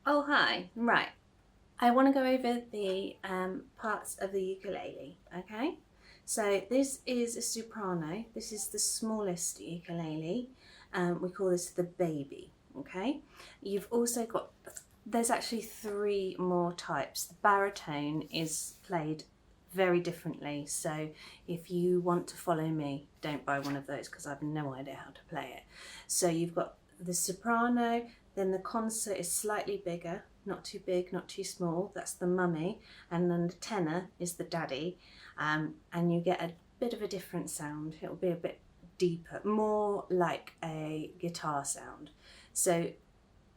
Oh, hi. Right. I want to go over the parts of the ukulele, okay? So this is a soprano. This is the smallest ukulele. We call this the baby, okay? You've also got, there's actually three more types. The baritone is played very differently. So if you want to follow me, don't buy one of those because I have no idea how to play it. So you've got the soprano, then the concert is slightly bigger, not too big, not too small. That's the mummy. And then the tenor is the daddy. And you get a bit of a different sound. It'll be a bit deeper, more like a guitar sound. So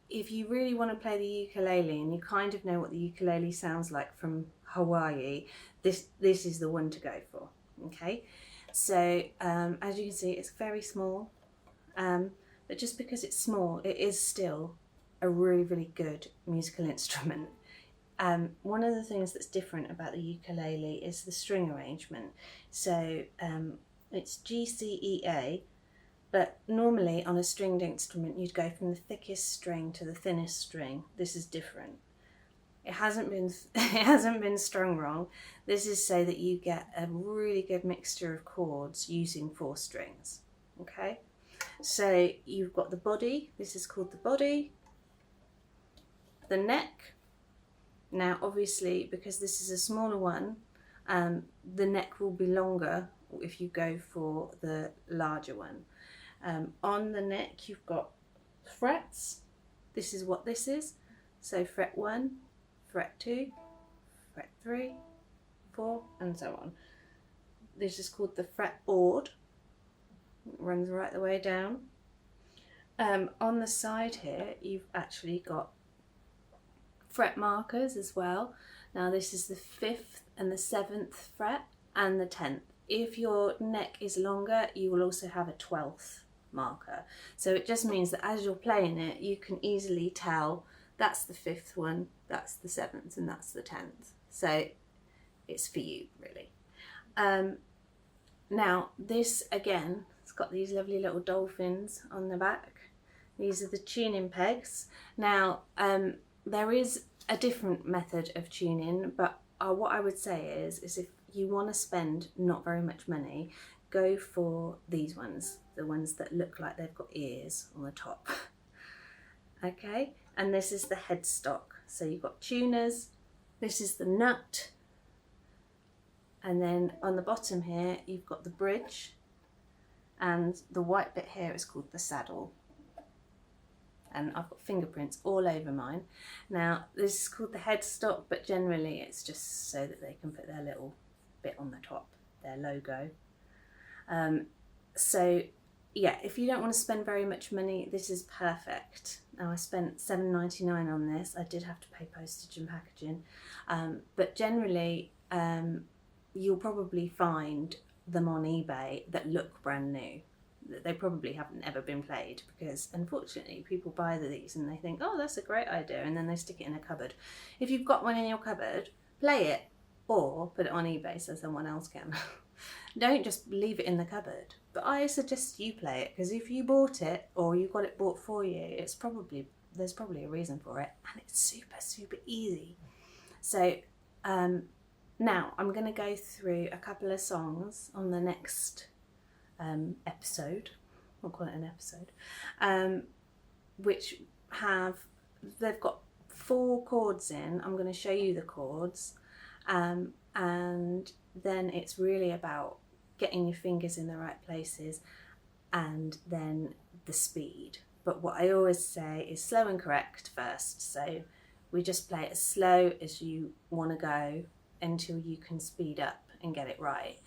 if you really want to play the ukulele and you kind of know what the ukulele sounds like from Hawaii, this is the one to go for. Okay, so as you can see, it's very small, but just because it's small, it is still a really good musical instrument. One of the things that's different about the ukulele is the string arrangement. So it's G, C, E, A, but normally on a stringed instrument you'd go from the thickest string to the thinnest string. This is different. It hasn't been strung wrong. This is so that you get a really good mixture of chords using 4 strings. Okay, so you've got the body. This is called the body. The neck. Now obviously, because this is a smaller one, the neck will be longer if you go for the larger one. On the neck you've got frets. This is what this is. So fret 1, fret 2, fret 3, 4, and so on. This is called the fretboard. It runs right the way down. On the side here you've actually got fret markers as well. Now this is the 5th and the 7th fret and the 10th. If your neck is longer, you will also have a 12th marker. So it just means that as you're playing it, you can easily tell that's the 5th one, that's the 7th, and that's the 10th. So it's for you, really. Now this, again, it's got these lovely little dolphins on the back. These are the tuning pegs. Now there is a different method of tuning, but what I would say is if you want to spend not very much money, go for these ones, the ones that look like they've got ears on the top. Okay, and this is the headstock. So you've got tuners, this is the nut, and then on the bottom here you've got the bridge, and the white bit here is called the saddle. And I've got fingerprints all over mine. Now this is called the headstock, but generally it's just so that they can put their little bit on the top, their logo. So yeah, if you don't want to spend very much money, this is perfect. Now I spent $7.99 on this. I did have to pay postage and packaging, but generally you'll probably find them on eBay that look brand new. They probably haven't ever been played, because unfortunately people buy these and they think, oh, that's a great idea, and then they stick it in a cupboard. If you've got one in your cupboard, play it or put it on eBay so someone else can. Don't just leave it in the cupboard. But I suggest you play it, because if you bought it or you got it bought for you, there's probably a reason for it, and it's super easy. So now I'm going to go through a couple of songs on the next episode, we'll call it an episode, which they've got 4 chords in. I'm going to show you the chords, and then it's really about getting your fingers in the right places, and then the speed. But what I always say is slow and correct first, so we just play it as slow as you want to go until you can speed up and get it right.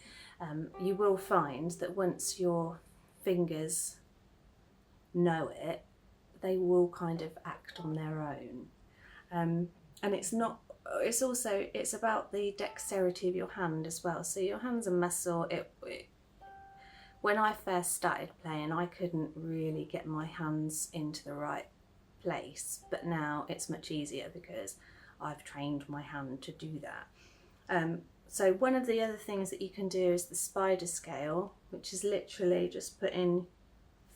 You will find that once your fingers know it, they will kind of act on their own. And it's about the dexterity of your hand as well. So your hand's a muscle. When I first started playing, I couldn't really get my hands into the right place, but now it's much easier because I've trained my hand to do that. So one of the other things that you can do is the spider scale, which is literally just putting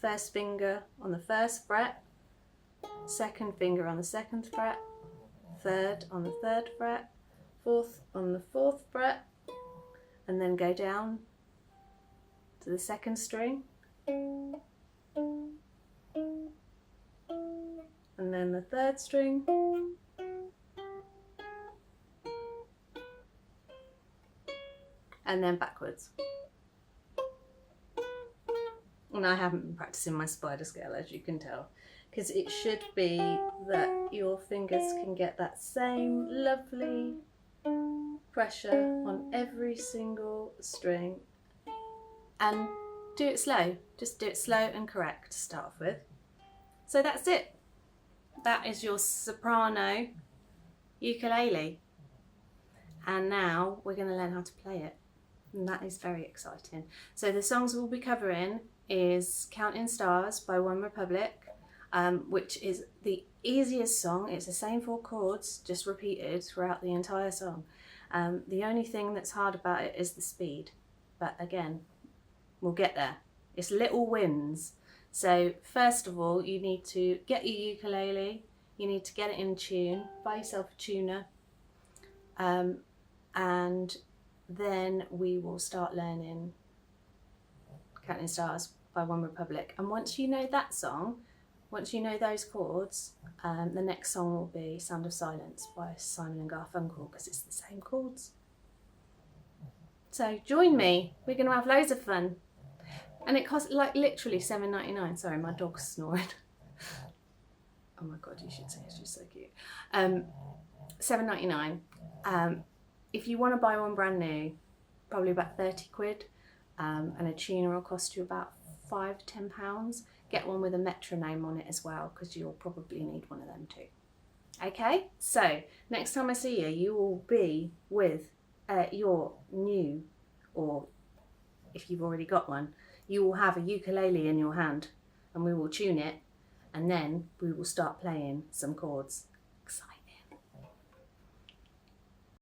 first finger on the first fret, second finger on the second fret, third on the 3rd fret, 4th on the 4th fret, and then go down to the 2nd string, and then the 3rd string, and then backwards. And I haven't been practicing my spider scale, as you can tell, because it should be that your fingers can get that same lovely pressure on every single string. And do it slow, just do it slow and correct to start off with. So that's it. That is your soprano ukulele. And now we're going to learn how to play it. And that is very exciting. So the songs we'll be covering is Counting Stars by One Republic, which is the easiest song. It's the same 4 chords, just repeated throughout the entire song. The only thing that's hard about it is the speed. But again, we'll get there. It's little wins. So first of all, you need to get your ukulele. You need to get it in tune. Buy yourself a tuner. And then we will start learning Counting Stars by One Republic. And once you know that song, once you know those chords, the next song will be Sound of Silence by Simon and Garfunkel, because it's the same chords. So join me, we're going to have loads of fun. And it costs like literally $7.99. Sorry, my dog's snoring. Oh my God, you should see it, she's so cute. $7.99. If you want to buy one brand new, probably about 30 quid. And a tuner will cost you about £5–10. Get one with a metronome on it as well, because you'll probably need one of them too. Okay, so next time I see you, you will be with your new, or if you've already got one, you will have a ukulele in your hand, and we will tune it, and then we will start playing some chords. Exciting.